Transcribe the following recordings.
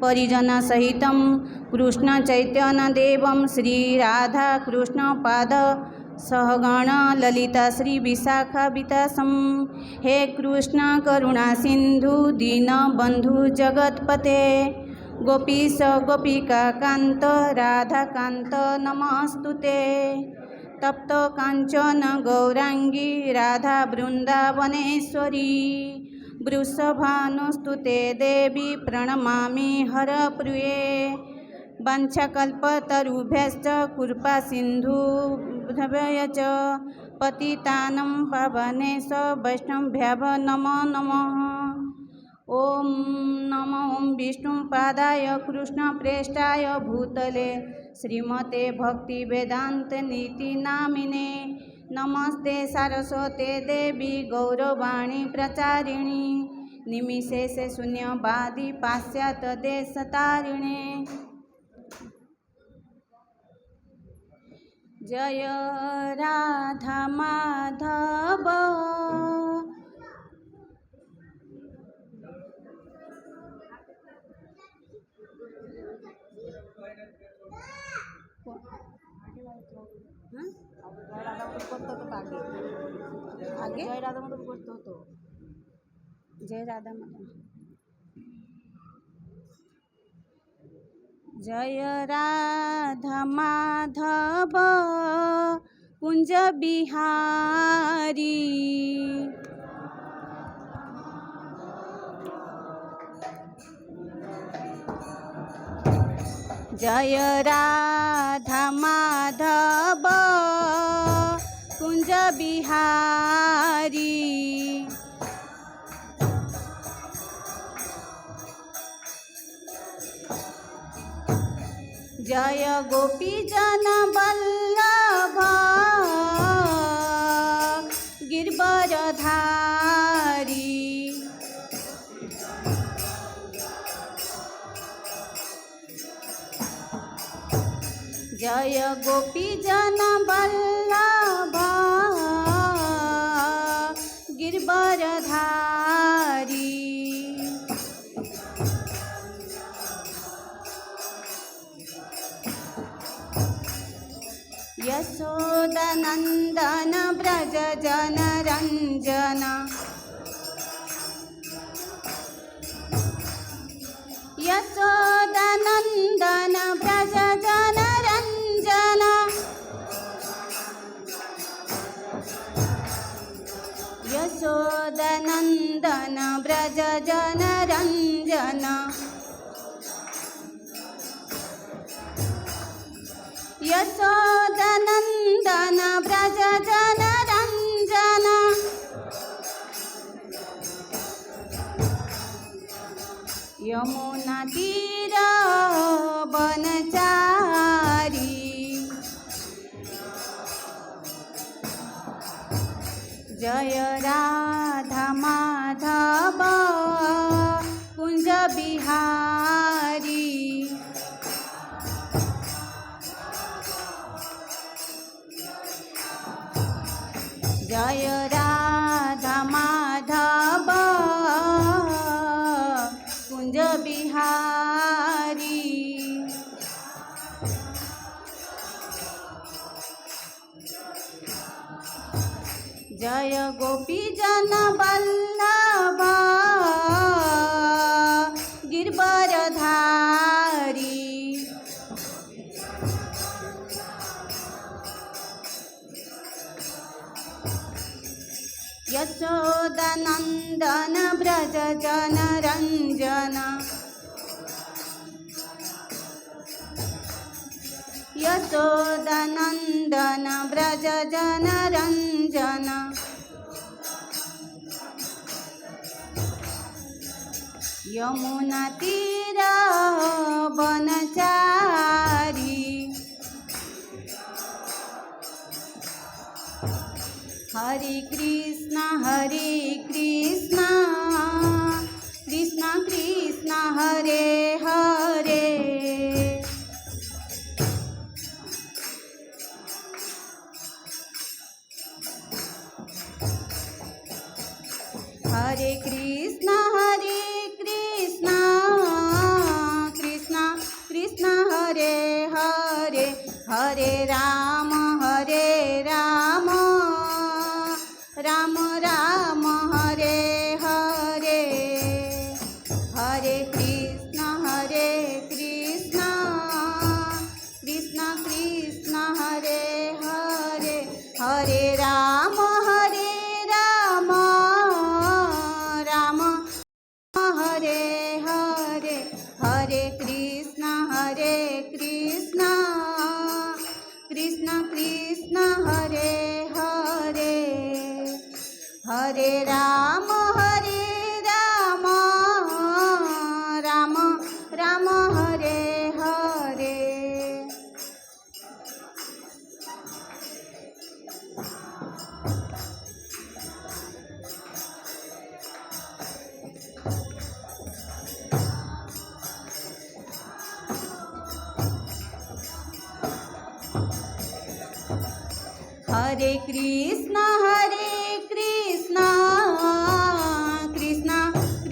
परिजनसहितं कृष्णचैतन्यदेवं श्रीराधाकृष्णपाद सहगण ललिता श्री विशाखावितासं। हे कृष्ण करुणा सिंधु दीनबंधु जगत्पते गोपीश गोपिका कांत राधाकांत नमस्तुते। तप्त कांचन गौरांगी राधा वृंदावनेश्वरी वृषभानुस्तुते देवी प्रणमामि हरप्रिये। वाञ्छाकल्पतरुभ्यश्च कृपा सिन्धुभ्यः च पतितानं पावनेभ्यो वैष्णवेभ्यो नमो नमः। ओम नमो विष्णुपादाय कृष्णप्रेष्ठाय भूतले श्रीमते भक्तिवेदांत नीति नामिने नमस्ते सारस्वते देवी गौरवाणी प्रचारिणी निमिषेश शून्यवादी पाश्चात्य देशतारिणे। जय राधा माधव आगे जय राधा माधव करते हो तो जय राधा माधव। जय राधा माधव कुंज बिहारी जय राधा माधव कुंज बिहारी जय गोपी जन वल्लभ गिरवरधारी जय गोपी जन वल्लभ गिरवरधारी यशोदनंदन ब्रज जन रंजन यशोदनंदन ब्रज जन रंजन यशोदनंदन ब्रज जन रंजन यशोदनंदन ब्रज जन रंजन यमुना तीर बनचारी जय राधा माधव कुंज बिहारी जय राधा माधव कुंज बिहारी जय गोपी जन वल्लभ गिरवरधारी यशोदनंदन ब्रज जन रंजन यशोदनंदन ब्रज जन रंजन यमुना तीर बनचारी हरे कृष्ण कृष्ण कृष्ण हरे हरे हरे कृष्ण हरे राम राम राम हरे हरे, हरे कृष्ण कृष्ण कृष्ण हरे हरे, हरे राम राम हरे हरे, हरे कृष्ण कृष्ण कृष्ण हरे हरे, हरे राम राम हरे हरे। हरे कृष्ण कृष्ण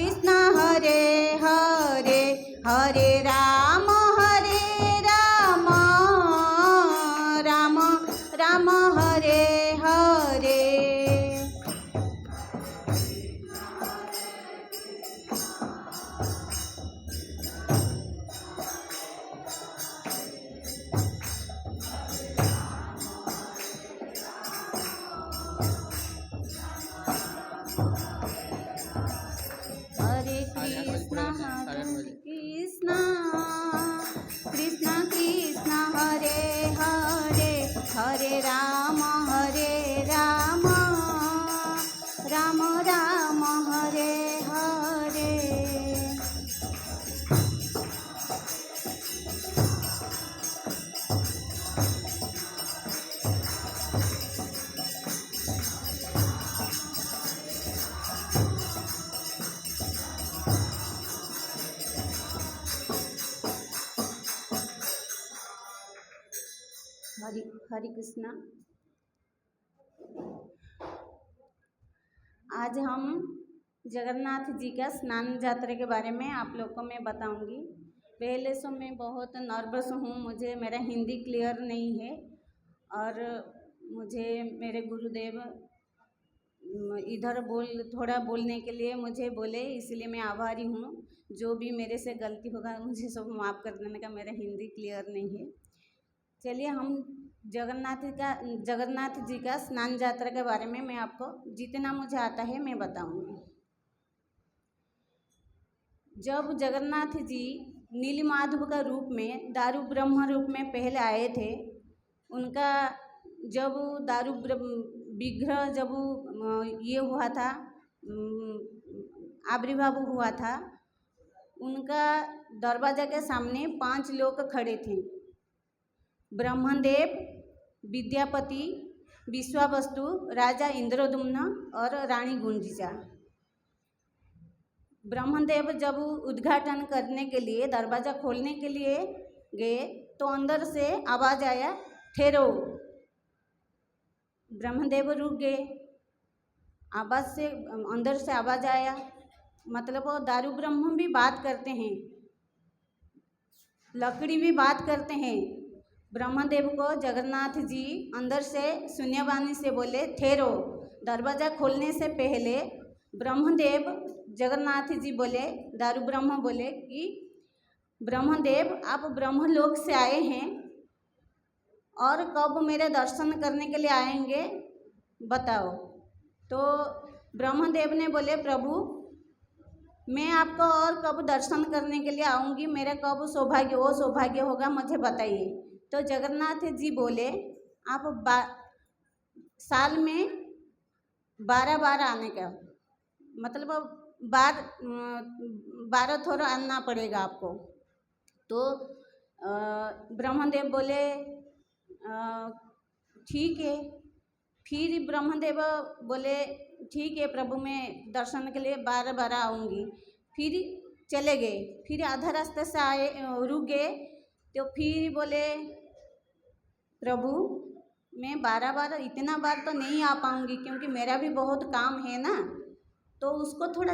कृष्ण हरे हरे, हरे राम राम हरे हरे। हरे कृष्ण कृष्ण कृष्ण हरे हरे, हरे राम राम राम हरे हरे। हरे कृष्णा। आज हम जगन्नाथ जी का स्नान यात्रा के बारे में आप लोग को मैं बताऊंगी। पहले से मैं बहुत नर्वस हूँ, मुझे मेरा हिंदी क्लियर नहीं है और मुझे मेरे गुरुदेव इधर थोड़ा बोलने के लिए मुझे बोले, इसलिए मैं आभारी हूँ। जो भी मेरे से गलती होगा मुझे सब माफ़ कर देने का, मेरा हिंदी क्लियर नहीं है। चलिए हम जगन्नाथ जी का स्नान यात्रा के बारे में मैं आपको जितना मुझे आता है मैं बताऊंगी। जब जगन्नाथ जी नीलमाधव का रूप में दारू ब्रह्म रूप में पहले आए थे, उनका जब दारू विग्रह जब ये हुआ था, आविर्भाव हुआ था, उनका दरवाजा के सामने 5 लोग खड़े थे। ब्रह्मदेव, विद्यापति, विश्वावस्तु, राजा इंद्रदुम्न और रानी गुंजिचा। ब्रह्मदेव जब उद्घाटन करने के लिए दरवाज़ा खोलने के लिए गए तो अंदर से आवाज़ आया, ठहरो। ब्रह्मदेव रुक गए। आवाज़ से अंदर से आवाज़ आया, मतलब वो दारू ब्रह्म भी बात करते हैं, लकड़ी भी बात करते हैं। ब्रह्मदेव को जगन्नाथ जी अंदर से शून्यवाणी से बोले, ठहरो। दरवाज़ा खोलने से पहले ब्रह्मदेव जगन्नाथ जी बोले, दारू ब्रह्म बोले कि ब्रह्मदेव आप ब्रह्मलोक से आए हैं और कब मेरे दर्शन करने के लिए आएंगे बताओ। तो ब्रह्मदेव ने बोले, प्रभु मैं आपको और कब दर्शन करने के लिए आऊँगी, मेरा कब सौभाग्य होगा मुझे बताइए। तो जगन्नाथ जी बोले, आप साल में 12 बार आने का, मतलब 12 थोड़ा आना पड़ेगा आपको। तो ब्रह्मदेव बोले ठीक है। फिर ब्रह्मदेव बोले ठीक है प्रभु, मैं दर्शन के लिए 12 बार आऊँगी। फिर चले गए। फिर आधा रास्ते से आए, रुक गए। तो फिर बोले, प्रभु मैं 12 बार, इतना बार तो नहीं आ पाऊँगी क्योंकि मेरा भी बहुत काम है ना, तो उसको थोड़ा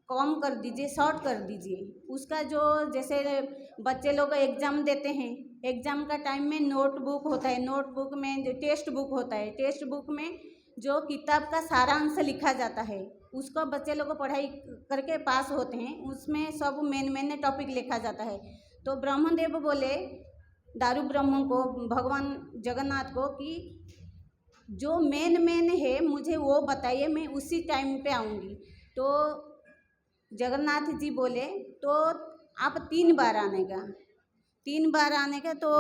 कम कर दीजिए, शॉर्ट कर दीजिए। उसका जो जैसे बच्चे लोग एग्ज़ाम देते हैं, एग्ज़ाम का टाइम में नोटबुक होता है, नोटबुक में जो टेक्स्ट बुक होता है, टेक्स्ट बुक में जो किताब का सारांश लिखा जाता है उसको बच्चे लोग पढ़ाई करके पास होते हैं, उसमें सब मेन टॉपिक लिखा जाता है। तो ब्रह्मदेव बोले दारू ब्रह्म को, भगवान जगन्नाथ को, कि जो मेन है मुझे वो बताइए, मैं उसी टाइम पे आऊँगी। तो जगन्नाथ जी बोले तो आप 3 बार आने का, 3 बार आने का। तो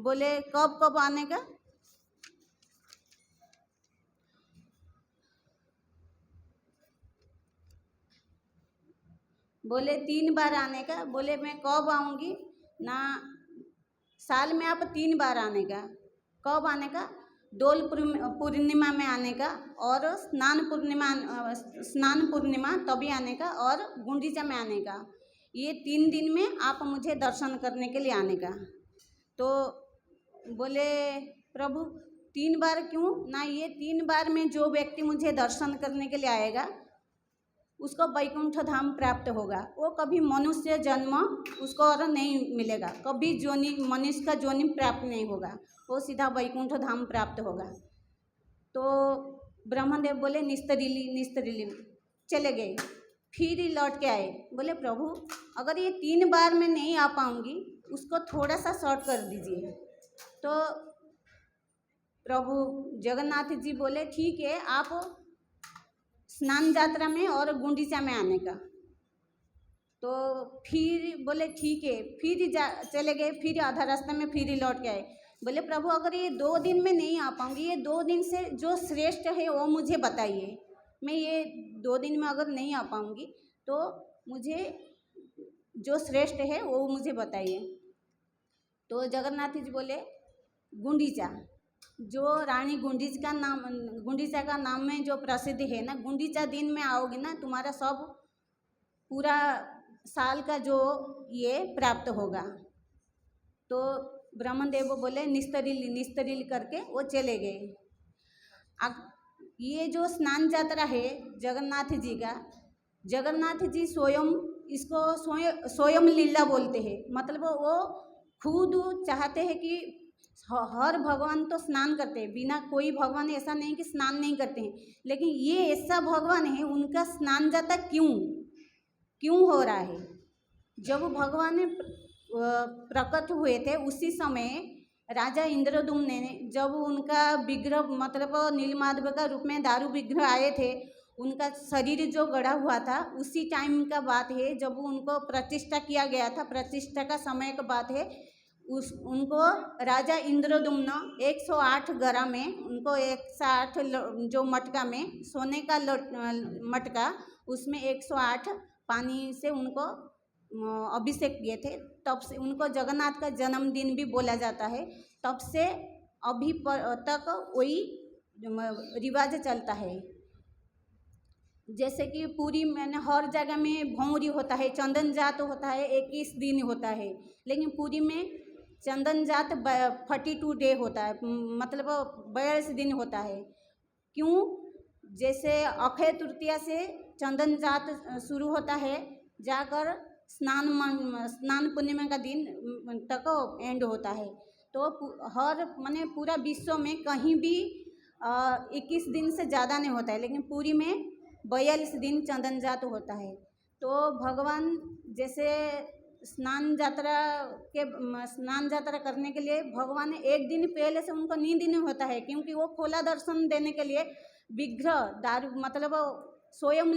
बोले कब कब आने का? बोले 3 बार आने का। बोले मैं कब आऊँगी ना, साल में आप 3 बार आने का। कब आने का? डोल पूर्णिमा में आने का, और स्नान पूर्णिमा तभी आने का, और गुंडीचा में आने का। ये 3 दिन में आप मुझे दर्शन करने के लिए आने का। तो बोले प्रभु 3 बार क्यों ना? ये 3 बार में जो व्यक्ति मुझे दर्शन करने के लिए आएगा उसको वैकुंठ धाम प्राप्त होगा। वो कभी मनुष्य जन्म उसको और नहीं मिलेगा, कभी जोनि मनुष्य का जोनि प्राप्त नहीं होगा, वो सीधा वैकुंठ धाम प्राप्त होगा। तो ब्रह्मदेव बोले निस्तरीली चले गए। फिर ही लौट के आए, बोले प्रभु अगर ये 3 बार में नहीं आ पाऊँगी उसको थोड़ा सा शॉर्ट कर दीजिए। तो प्रभु जगन्नाथ जी बोले ठीक है, आप स्नान यात्रा में और गुंडीचा में आने का। तो फिर बोले ठीक है, फिर चले गए। फिर आधा रास्ता में फिर ही लौट के आए। बोले प्रभु अगर ये 2 दिन में नहीं आ पाऊँगी, ये 2 दिन से जो श्रेष्ठ है वो मुझे बताइए। मैं ये 2 दिन में अगर नहीं आ पाऊँगी तो मुझे जो श्रेष्ठ है वो मुझे बताइए। तो जगन्नाथ जी बोले गुंडीचा, जो रानी गुंडीचा का नाम में जो प्रसिद्ध है ना, गुंडीचा दिन में आओगे ना, तुम्हारा सब पूरा साल का जो ये प्राप्त होगा। तो ब्रह्मदेव बोले निस्तरील करके वो चले गए। ये जो स्नान यात्रा है जगन्नाथ जी का, जगन्नाथ जी स्वयं इसको स्वयं लीला बोलते हैं। मतलब वो खुद चाहते हैं कि हर भगवान तो स्नान करते हैं, बिना कोई भगवान ऐसा नहीं कि स्नान नहीं करते हैं, लेकिन ये ऐसा भगवान है उनका स्नान जाता क्यों हो रहा है। जब भगवान प्रकट हुए थे उसी समय राजा इंद्रदुम्न ने, जब उनका विग्रह मतलब नीलमाधव का रूप में दारू विग्रह आए थे, उनका शरीर जो गड़ा हुआ था उसी टाइम का बात है जब उनको प्रतिष्ठा किया गया था। प्रतिष्ठा का समय का बात है। उनको राजा इंद्रदुम्न 108 गरा में, उनको 108 जो मटका में सोने का मटका, उसमें 108 पानी से उनको अभिषेक किए थे। तब से उनको जगन्नाथ का जन्मदिन भी बोला जाता है। तब से अभी तक वही रिवाज चलता है। जैसे कि पूरी में हर जगह में भौरी होता है, चंदन जात होता है, 21 दिन होता है, लेकिन पूरी में चंदन जात 42 डे होता है, मतलब 42 दिन होता है। क्यों? जैसे अक्षय तृतीया से चंदन जात शुरू होता है, जाकर स्नान पूर्णिमा का दिन तक एंड होता है। तो हर माने पूरा विश्व में कहीं भी 21 दिन से ज़्यादा नहीं होता है, लेकिन पूरी में 42 दिन चंदन जात होता है। तो भगवान जैसे स्नान यात्रा करने के लिए भगवान 1 दिन पहले से उनको नींद नहीं होता है, क्योंकि वो खोला दर्शन देने के लिए विग्रह दारू मतलब स्वयं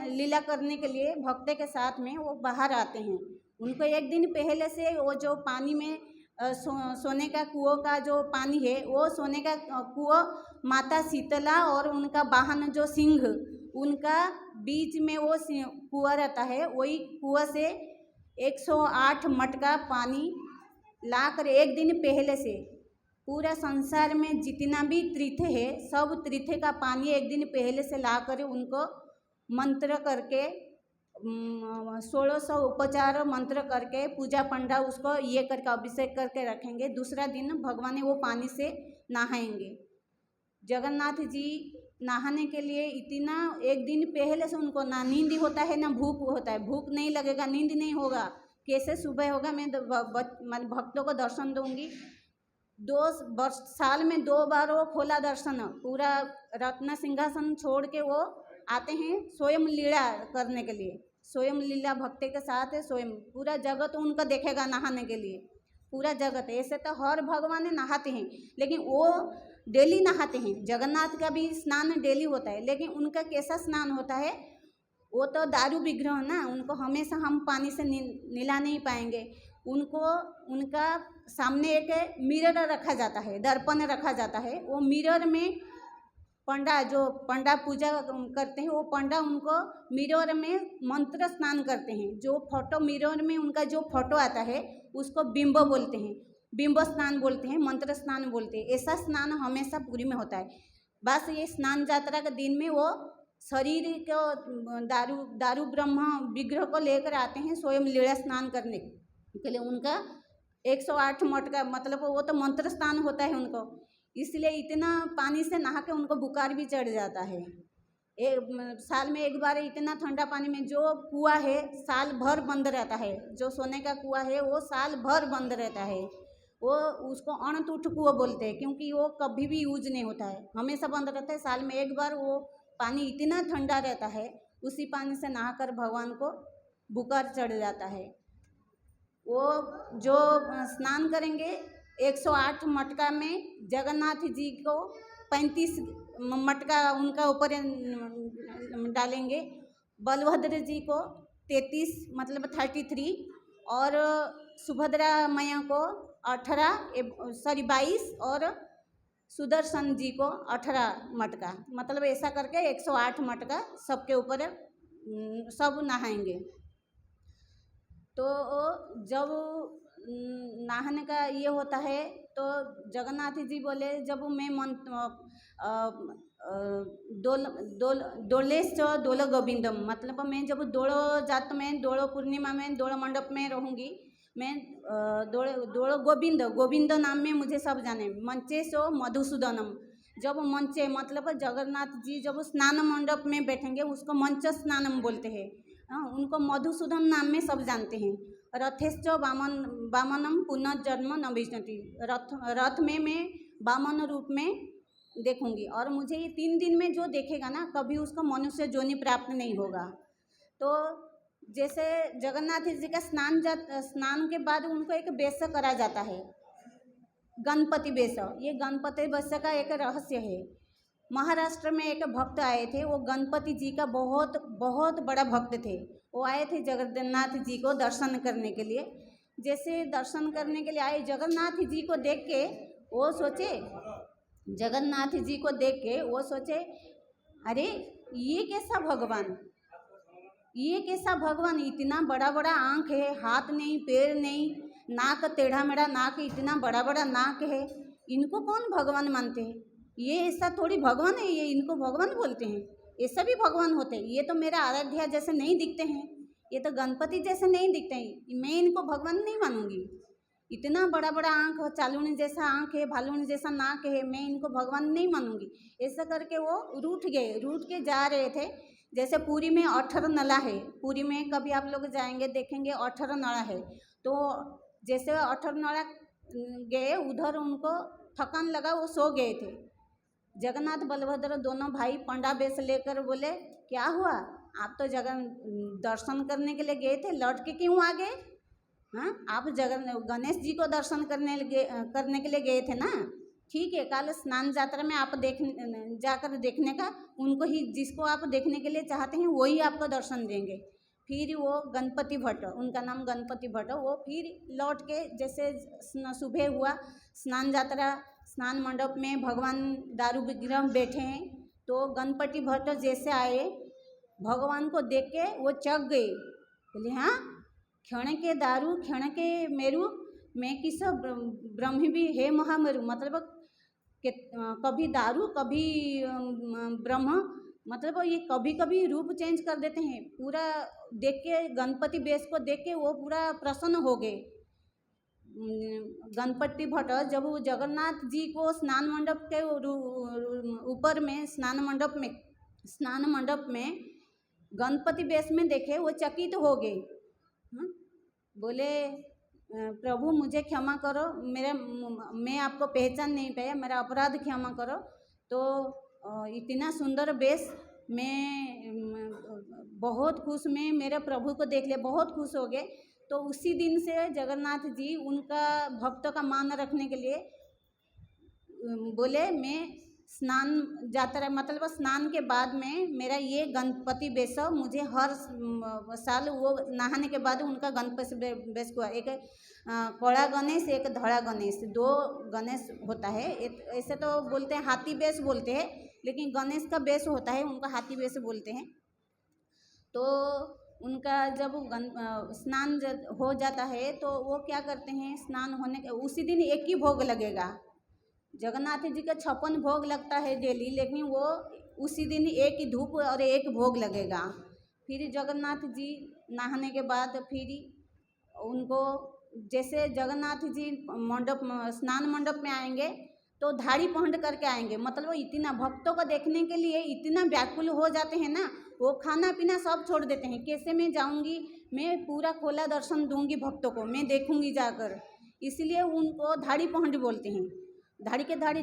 लीला करने के लिए भक्त के साथ में वो बाहर आते हैं। उनको 1 दिन पहले से वो जो पानी में सोने का कुओं का जो पानी है, वो सोने का कुआं माता शीतला और उनका वाहन जो सिंह, उनका बीच में वो कुआं रहता है। वही कुआं से 108 मटका पानी लाकर 1 दिन पहले से पूरा संसार में जितना भी तीर्थ है सब तीर्थ का पानी 1 दिन पहले से लाकर उनको मंत्र करके 1600 उपचार मंत्र करके पूजा पंडा उसको ये करके अभिषेक करके रखेंगे। दूसरा दिन भगवान वो पानी से नहाएंगे। जगन्नाथ जी नहाने के लिए इतना एक दिन पहले से उनको ना नींद होता है ना भूख होता है, भूख नहीं लगेगा, नींद नहीं होगा, कैसे सुबह होगा। मैं भक्तों को दर्शन दूंगी। 2 वर्ष साल में 2 बार वो खोला दर्शन, पूरा रत्न सिंहासन छोड़ के वो आते हैं स्वयं लीला करने के लिए, स्वयं लीला भक्ति के साथ है, स्वयं पूरा जगत उनका देखेगा नहाने के लिए, पूरा जगत। ऐसे तो हर भगवान नहाते हैं, लेकिन वो डेली नहाते हैं। जगन्नाथ का भी स्नान डेली होता है, लेकिन उनका कैसा स्नान होता है, वो तो दारू विग्रह ना, उनको हमेशा हम पानी से नहला नहीं पाएंगे। उनको उनका सामने एक मिरर रखा जाता है, दर्पण रखा जाता है। वो मिरर में पंडा पूजा करते हैं, वो पंडा उनको मिरर में मंत्र स्नान करते हैं। जो फोटो मिरर में उनका जो फोटो आता है उसको बिंब बोलते हैं, बिंब स्नान बोलते हैं, मंत्र स्नान बोलते हैं। ऐसा स्नान हमेशा पुरी में होता है। बस ये स्नान यात्रा के दिन में वो शरीर को दारू ब्रह्म विग्रह को लेकर आते हैं स्वयं लीला स्नान करने के लिए। उनका 108 मठ का मतलब वो तो मंत्र स्नान होता है उनको, इसलिए इतना पानी से नहा के उनको बुखार भी चढ़ जाता है। साल में एक बार इतना ठंडा पानी में, जो कुआं है साल भर बंद रहता है, जो सोने का कुआं है वो साल भर बंद रहता है। वो उसको अणतुठ कुआं बोलते हैं, क्योंकि वो कभी भी यूज नहीं होता है, हमेशा बंद रहता है। साल में एक बार वो पानी इतना ठंडा रहता है, उसी पानी से नहाकर भगवान को बुखार चढ़ जाता है। वो जो स्नान करेंगे 108 मटका में जगन्नाथ जी को 35 मटका उनका ऊपर डालेंगे, बलभद्र जी को 33 मतलब 33, और सुभद्रा मैया को 22 और सुदर्शन जी को 18 मटका, मतलब ऐसा करके 108 मटका सबके ऊपर सब नहाएंगे। तो जब नहाने का ये होता है तो जगन्नाथ जी बोले, जब मैं दोल गोविंदम, मतलब मैं जब दोड़ो जात में, दोड़ो पूर्णिमा में, दोड़ो मंडप में रहूँगी, मैं दोड़ो गोविंद नाम में मुझे सब जाने। मंचे सो मधुसूदनम, जब मंचे मतलब जगन्नाथ जी जब स्नान मंडप में बैठेंगे उसको मंच स्नानम बोलते हैं। उनको मधुसूदन नाम में सब जानते हैं। रथेश्च वामनम पुनर्जन्म न विष्णति, रथ में मैं वामन रूप में देखूंगी, और मुझे ये 3 दिन में जो देखेगा ना, कभी उसको मनुष्य जोनि प्राप्त नहीं होगा। तो जैसे जगन्नाथ जी का स्नान के बाद उनको एक वेश करा जाता है, गणपति वेश। ये गणपति वेश का एक रहस्य है। महाराष्ट्र में एक भक्त आए थे, वो गणपति जी का बहुत बहुत बड़ा भक्त थे। वो आए थे जगन्नाथ जी को दर्शन करने के लिए। जैसे दर्शन करने के लिए आए, जगन्नाथ जी को देख के वो सोचे, जगन्नाथ जी को देख के वो सोचे, अरे ये कैसा भगवान, ये कैसा भगवान, इतना बड़ा बड़ा आँख है, हाथ नहीं पैर नहीं, नाक टेढ़ा मेढ़ा नाक, इतना बड़ा बड़ा नाक है, इनको कौन भगवान मानते हैं? ये ऐसा थोड़ी भगवान है, ये इनको भगवान बोलते हैं? ऐसा भी भगवान होते हैं? ये तो मेरा आराध्या जैसे नहीं दिखते हैं, ये तो गणपति जैसे नहीं दिखते हैं, मैं इनको भगवान नहीं मानूंगी। इतना बड़ा बड़ा आँख, चालूनी जैसा आँख है, भालूनी जैसा नाक है, मैं इनको भगवान नहीं मानूंगी। ऐसा करके वो रूठ गए, रूठ के जा रहे थे। जैसे पुरी में 18 नला है, पुरी में कभी आप लोग जाएंगे देखेंगे 18 नला है। तो जैसे 18 नला गए, उधर उनको थकान लगा, वो सो गए थे। जगन्नाथ बलभद्र दोनों भाई पंडा बेस लेकर बोले, क्या हुआ, आप तो दर्शन करने के लिए गए थे, लौट के क्यों आ गए? हाँ, आप गणेश जी को दर्शन करने के लिए गए थे ना, ठीक है, कल स्नान यात्रा में आप जाकर देखने का, उनको ही, जिसको आप देखने के लिए चाहते हैं वही आपको दर्शन देंगे। फिर वो गणपति भट्ट, उनका नाम गणपति भट्ट, वो फिर लौट के, जैसे सुबह हुआ, स्नान यात्रा, स्नान मंडप में भगवान दारू विग्रह बैठे हैं, तो गणपति भट्ट जैसे आए, भगवान को देख के वो चक गए, बोले हाँ, क्षण के दारू क्षण के मेरू, मैं किस ब्रह्म भी हे महामेरु, मतलब कि कभी दारू कभी ब्रह्म, मतलब ये कभी कभी रूप चेंज कर देते हैं। पूरा देख के, गणपति बेस को देख के वो पूरा प्रसन्न हो गए। गणपति भट्ट जब वो जगन्नाथ जी को स्नान मंडप के ऊपर में स्नान मंडप में गणपति वेश में देखे, वो चकित हो गए। बोले प्रभु मुझे क्षमा करो, मैं आपको पहचान नहीं पाया, मेरा अपराध क्षमा करो। तो इतना सुंदर वेश, मैं बहुत खुश, मैं मेरे प्रभु को देख लिया, बहुत खुश हो गए। तो उसी दिन से जगन्नाथ जी उनका भक्तों का मान रखने के लिए बोले मैं स्नान यात्रा मतलब स्नान के बाद में मेरा ये गणपति वेश मुझे हर साल वो नहाने के बाद उनका गणपति वेश को, एक कड़ा गणेश एक धड़ा गणेश, 2 गणेश होता है। ऐसे तो बोलते हैं हाथी वेश बोलते हैं, लेकिन गणेश का वेश होता है, उनका हाथी वेश बोलते हैं। तो उनका जब स्नान हो जाता है तो वो क्या करते हैं, स्नान होने के उसी दिन एक ही भोग लगेगा। जगन्नाथ जी का 56 भोग लगता है डेली, लेकिन वो उसी दिन एक ही धूप और एक भोग लगेगा। फिर जगन्नाथ जी नहाने के बाद फिर उनको, जैसे जगन्नाथ जी स्नान मंडप में आएंगे तो धाड़ी पहन करके आएंगे, मतलब इतना भक्तों को देखने के लिए इतना व्याकुल हो जाते हैं ना, वो खाना पीना सब छोड़ देते हैं। कैसे मैं जाऊंगी, मैं पूरा खोला दर्शन दूंगी भक्तों को, मैं देखूंगी जाकर, इसलिए उनको धाड़ी पहंड बोलते हैं। धाड़ी के धाड़ी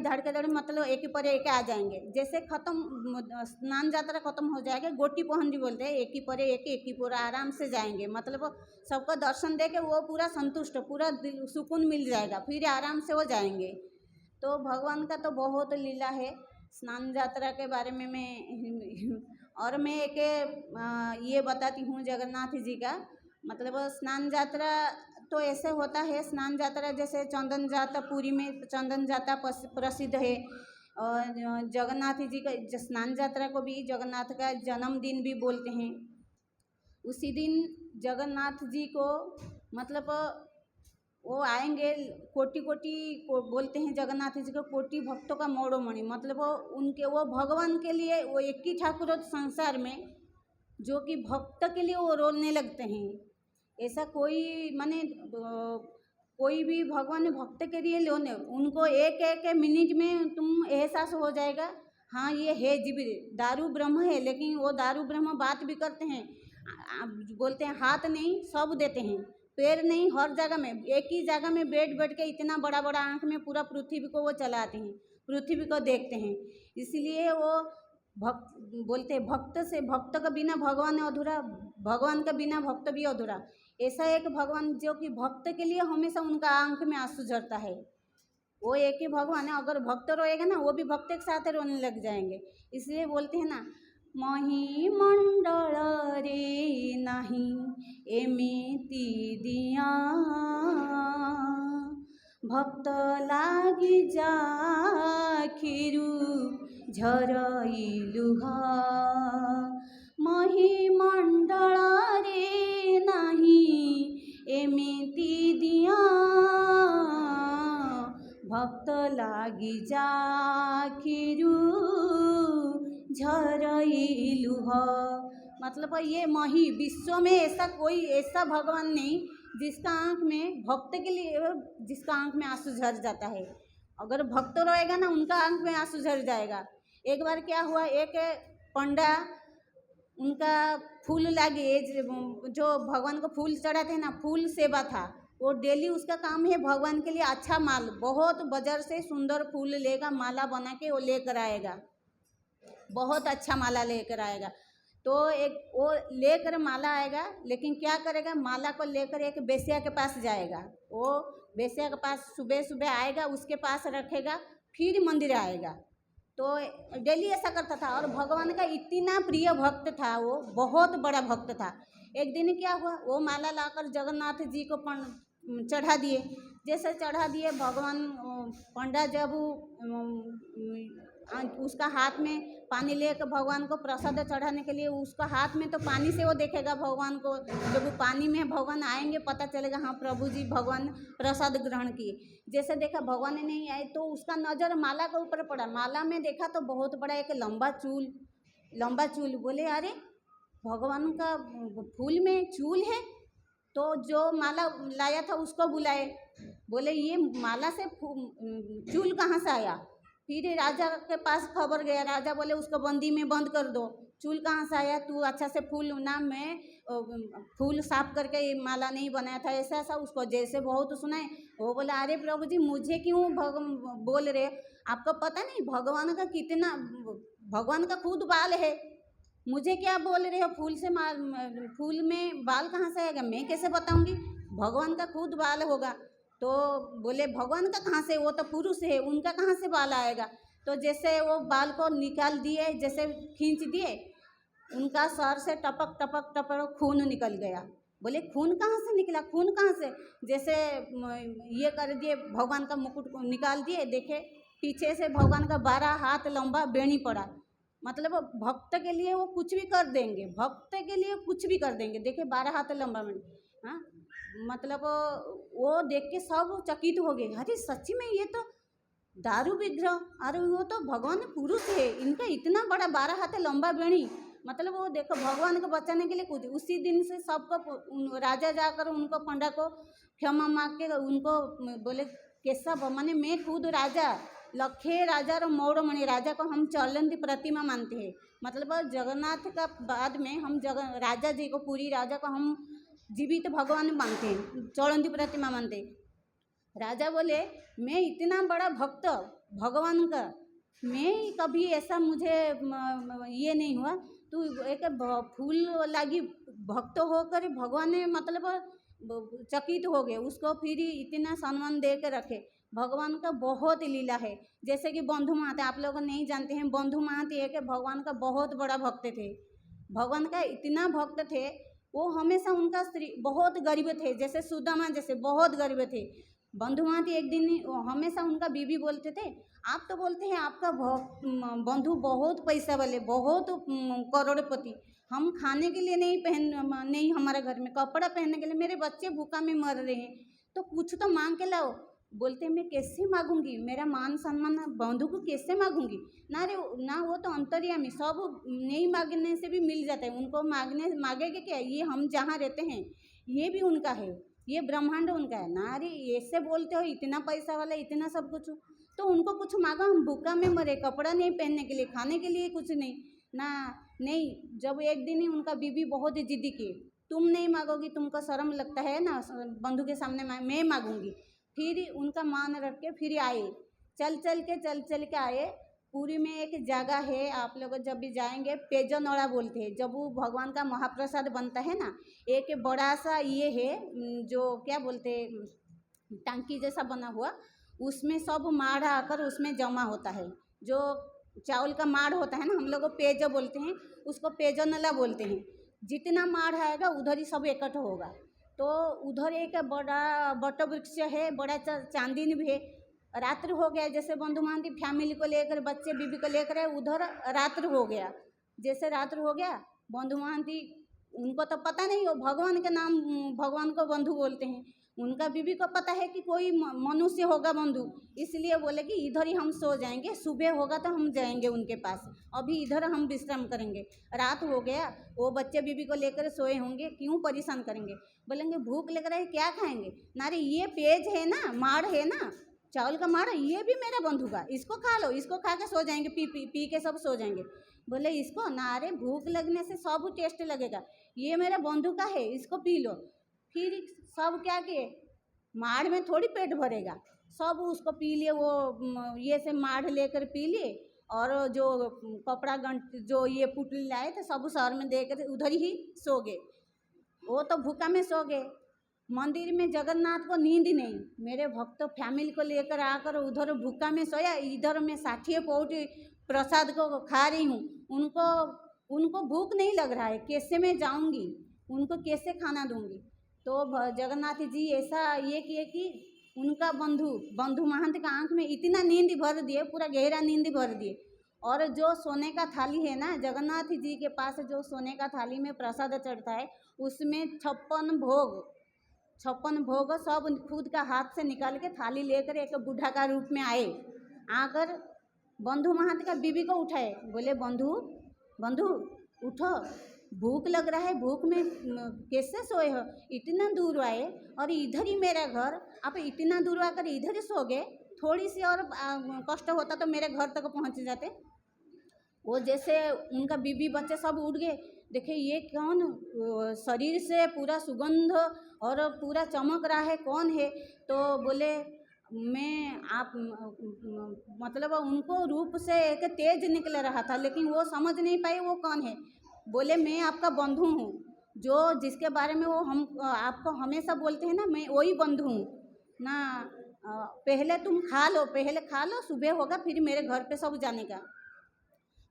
मतलब एक ही पर एक आ जाएंगे। जैसे खत्म स्नान यात्रा खत्म हो जाएगा, गोटी पहंडी बोलते हैं, एक ही पर एक ही पूरा आराम से जाएंगे, मतलब सबको दर्शन दे के वो पूरा संतुष्ट, पूरा दिल सुकून मिल जाएगा, फिर आराम से वो जाएंगे। तो भगवान का तो बहुत लीला है स्नान यात्रा के बारे में। मैं और मैं एक ये बताती हूँ जगन्नाथ जी का, मतलब स्नान यात्रा तो ऐसे होता है। स्नान यात्रा जैसे चंदन जात्रा, पुरी में चंदन जात्रा प्रसिद्ध है, और जगन्नाथ जी का स्नान यात्रा को भी जगन्नाथ का जन्मदिन भी बोलते हैं। उसी दिन जगन्नाथ जी को मतलब वो आएंगे, कोटि कोटि को बोलते हैं जगन्नाथ जी को कोटि भक्तों का मोड़ोमणि, मतलब वो भगवान के लिए वो एक ही ठाकुर संसार में जो कि भक्त के लिए वो रोने लगते हैं। ऐसा कोई माने कोई भी भगवान भक्त के लिए लोने, उनको एक एक मिनट में तुम एहसास हो जाएगा, हाँ ये है जीवित, दारू ब्रह्म है, लेकिन वो दारू ब्रह्म बात भी करते हैं। बोलते हैं हाथ नहीं सब देते हैं, पैर नहीं, हर जगह में एक ही जगह में बैठ के इतना बड़ा बड़ा आँख में पूरा पृथ्वी को वो चलाते हैं, पृथ्वी को देखते हैं। इसलिए वो बोलते हैं भक्त का बिना भगवान अधूरा, भगवान का बिना भक्त भी अधूरा। ऐसा एक भगवान जो कि भक्त के लिए हमेशा उनका आंख में आंसू झरता है, वो एक ही भगवान है। अगर भक्त रोएगा ना, वो भी भक्त के साथ रोने लग जाएंगे। इसलिए बोलते हैं ना, मही मंडल रे नहीं एमिति दिया, भक्त लागी जाखिरु झरइलुहा। मही मंडल रे नहीं एमिति दिया, भक्त लागी जाखिरु झरइलुह। मतलब ये मही, विश्व में ऐसा भगवान नहीं जिसका आँख में भक्त के लिए, जिसका आँख में आंसू झर जाता है। अगर भक्त रहेगा ना, उनका आँख में आंसू झर जाएगा। एक बार क्या हुआ, एक पंडा उनका फूल लागे, जो भगवान को फूल चढ़ाते हैं ना, फूल सेवा था। वो डेली उसका काम है भगवान के लिए अच्छा माल, बहुत बाजार से सुंदर फूल लेगा, माला बना के वो लेकर आएगा, बहुत अच्छा माला लेकर आएगा। तो एक वो लेकर माला आएगा, लेकिन क्या करेगा, माला को लेकर एक बेस्या के पास जाएगा। वो बेस्या के पास सुबह सुबह आएगा, उसके पास रखेगा, फिर मंदिर आएगा। तो डेली ऐसा करता था, और भगवान का इतना प्रिय भक्त था, वो बहुत बड़ा भक्त था। एक दिन क्या हुआ, वो माला लाकर जगन्नाथ जी को चढ़ा दिए। जैसे चढ़ा दिए, भगवान पंडा जब उसका हाथ में पानी लेकर भगवान को प्रसाद चढ़ाने के लिए, उसका हाथ में तो पानी से वो देखेगा भगवान को। जब वो पानी में भगवान आएंगे, पता चलेगा हाँ प्रभु जी भगवान प्रसाद ग्रहण किए। जैसे देखा भगवान नहीं आए, तो उसका नज़र माला के ऊपर पड़ा। माला में देखा तो बहुत बड़ा एक लंबा चूल। बोले अरे भगवान का फूल में चूल है। तो जो माला लाया था उसको बुलाए, बोले ये माला से चूल कहाँ से आया। फिर राजा के पास खबर गया, राजा बोले उसको बंदी में बंद कर दो, चूल कहाँ से आया, तू अच्छा से फूल ना, मैं फूल साफ करके ये माला नहीं बनाया था, ऐसा ऐसा उसको जैसे बहुत सुनाए। वो बोला अरे प्रभु जी मुझे क्यों बोल रहे, आपको पता नहीं भगवान का कितना, भगवान का खुद बाल है, मुझे क्या बोल रहे हो, फूल से फूल में बाल कहाँ से आएगा, मैं कैसे बताऊंगी, भगवान का खुद बाल होगा। तो बोले भगवान का कहाँ से, वो तो पुरुष है, उनका कहाँ से बाल आएगा। तो जैसे वो बाल को निकाल दिए, जैसे खींच दिए, उनका सर से टपक टपक टपक खून निकल गया। बोले खून कहाँ से निकला, खून कहाँ से, जैसे ये कर दिए, भगवान का मुकुट को निकाल दिए, देखे पीछे से भगवान का 12 हाथ लंबा बेणी पड़ा। मतलब भक्त के लिए वो कुछ भी कर देंगे, भक्त के लिए कुछ भी कर देंगे। देखे 12 हाथ लंबा बेणी, हाँ, मतलब वो देख के सब चकित हो गए, अरे सच्ची में ये तो दारू विग्रह, अरे वो तो भगवान पुरुष है, इनका इतना बड़ा 12 हाथ लंबा बेणी, मतलब वो देखो भगवान को बचाने के लिए कुछ। उसी दिन से सबको राजा जाकर उनको पंडा को क्षमा मांग के उनको बोले केशव, माने मैं खुद राजा लखे राजा और मौड़मणि राजा को हम चलंती प्रतिमा मानते हैं। मतलब जगन्नाथ का बाद में हम राजा जी को, पूरी राजा को हम जीवित भगवान मानते हैं, चलंती प्रतिमा मानते हैं। राजा बोले मैं इतना बड़ा भक्त भगवान का, मैं कभी ऐसा मुझे ये नहीं हुआ, तू एक फूल लागी भक्त होकर भगवान ने मतलब चकित हो गए, उसको फिर इतना सम्मान दे के रखे। भगवान का बहुत लीला है। जैसे कि बंधु महाते, आप लोग नहीं जानते हैं, बंधु महाते एक भगवान का बहुत बड़ा भक्त थे, भगवान का इतना भक्त थे, वो हमेशा उनका स्त्री बहुत गरीब थे, जैसे सुदामा जैसे बहुत गरीब थे। बंधु महाते एक दिन हमेशा उनका बीवी बोलते थे, आप तो बोलते हैं आपका बंधु बहुत पैसा वाले, बहुत करोड़पति, हम खाने के लिए नहीं हमारे घर में कपड़ा पहनने के लिए, मेरे बच्चे भूखा में मर रहे हैं, तो कुछ तो मांग के लाओ। बोलते मैं कैसे मांगूंगी, मेरा मान सम्मान बंधु को कैसे मांगूंगी, ना रे ना, वो तो अंतर्यामी, सब नहीं मांगने से भी मिल जाता है, उनको मांगेगे क्या, ये हम जहाँ रहते हैं ये भी उनका है, ये ब्रह्मांड उनका है ना। अरे ऐसे बोलते हो, इतना पैसा वाला, इतना सब कुछ, तो उनको कुछ मांगा, हम भूखा में मरे, कपड़ा नहीं पहनने के लिए, खाने के लिए कुछ नहीं ना, नहीं। जब एक दिन ही उनका बीवी बहुत जिद्दी की, तुम नहीं मांगोगी, तुमको शर्म लगता है ना बंधु के सामने, मैं मांगूंगी। फिर उनका मान रख के फिर आए, चल चल के आए। पूरी में एक जगह है, आप लोग जब भी जाएंगे, पेजनौड़ा बोलते हैं, जब वो भगवान का महाप्रसाद बनता है ना, एक बड़ा सा ये है, जो क्या बोलते हैं, टंकी जैसा बना हुआ, उसमें सब माढ़ आकर उसमें जमा होता है, जो चावल का माढ़ होता है ना, हम लोग पेज बोलते हैं, उसको पेजनला बोलते हैं। जितना माढ़ आएगा उधर ही सब इकट्ठा होगा। तो उधर एक बड़ा बट वृक्ष है, बड़ा चांदनी भी है। रात्र हो गया, जैसे बंधु महांती फैमिली को लेकर, बच्चे बीबी को लेकर है, उधर रात्र हो गया। जैसे रात्र हो गया, बंधु महांती, उनको तो पता नहीं, वो भगवान के नाम, भगवान को बंधु बोलते हैं, उनका बीबी को पता है कि कोई मनुष्य होगा बंधु, इसलिए बोले कि इधर ही हम सो जाएंगे, सुबह होगा तो हम जाएंगे उनके पास, अभी इधर हम विश्राम करेंगे। रात हो गया, वो बच्चे बीबी को लेकर सोए होंगे, क्यों परेशान करेंगे, बोलेंगे भूख लग रहा है क्या खाएंगे, नारे ये पेज है ना, माड़ है ना, चावल का माड़, ये भी मेरा बंधु का, इसको खा लो, इसको खा के सो जाएंगे, पी के सब सो जाएंगे। बोले इसको ना, अरे भूख लगने से सब टेस्ट लगेगा, ये मेरा बंधु का है, इसको पी लो। फिर सब क्या किए, माढ़ में थोड़ी पेट भरेगा, सब उसको पी लिए, वो ये से माढ़ लेकर पी लिए, और जो कपड़ा गंट जो ये पुटली लाए थे सब शहर में दे कर उधर ही सो गए। वो तो भूखा में सो गए। मंदिर में जगन्नाथ को नींद नहीं, मेरे भक्त फैमिली को लेकर आकर उधर भूखा में सोया, इधर मैं 60 पौट प्रसाद को खा रही हूँ, उनको भूख नहीं लग रहा है, कैसे मैं जाऊँगी, उनको कैसे खाना दूँगी। तो जगन्नाथ जी ऐसा ये किए कि उनका बंधु महंत का आँख में इतना नींद भर दिए, पूरा गहरा नींद भर दिए। और जो सोने का थाली है ना, जगन्नाथ जी के पास जो सोने का थाली में प्रसाद चढ़ता है, उसमें 56 भोग सब खुद का हाथ से निकाल के थाली लेकर एक बूढ़ा का रूप में आए, आकर बंधु महंत का बीबी को उठाए, बोले बंधु उठो, भूख लग रहा है, भूख में कैसे सोए हो, इतना दूर आए और इधर ही मेरा घर, आप इतना दूर आकर इधर ही सो गए, थोड़ी सी और कष्ट होता तो मेरे घर तक पहुंच जाते। वो जैसे उनका बीबी बच्चे सब उठ गए, देखे ये कौन शरीर से पूरा सुगंध और पूरा चमक रहा है, कौन है? तो बोले मैं आप मतलब उनको रूप से एक तेज निकल रहा था, लेकिन वो समझ नहीं पाए वो कौन है। बोले मैं आपका बंधु हूँ, जो जिसके बारे में वो हम आपको हमेशा बोलते हैं ना, मैं वही बंधु हूँ ना। पहले तुम खा लो, पहले खा लो, सुबह होगा फिर मेरे घर पे सब जाने का।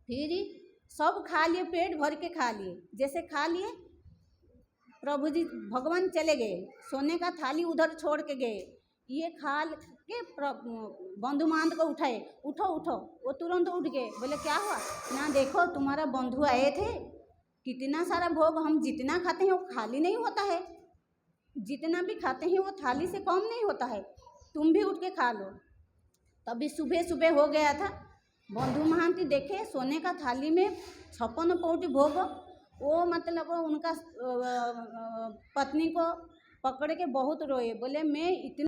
फिर सब खा लिए, पेट भर के खा लिए। जैसे खा लिए, प्रभु जी भगवान चले गए, सोने का थाली उधर छोड़ के गए। ये खा के बंधु महंत को उठाए, उठो उठो, वो तुरंत उठ गए। बोले क्या हुआ? ना देखो तुम्हारा बंधु आए थे, कितना सारा भोग, हम जितना खाते हैं वो खाली नहीं होता है, जितना भी खाते हैं वो थाली से कम नहीं होता है, तुम भी उठ के खा लो। तभी सुबह सुबह हो गया था। बंधु महंती देखे सोने का थाली में 56 पौटी भोग। वो मतलब उनका पत्नी को पकड़ के बहुत रोए, बोले मैं इतना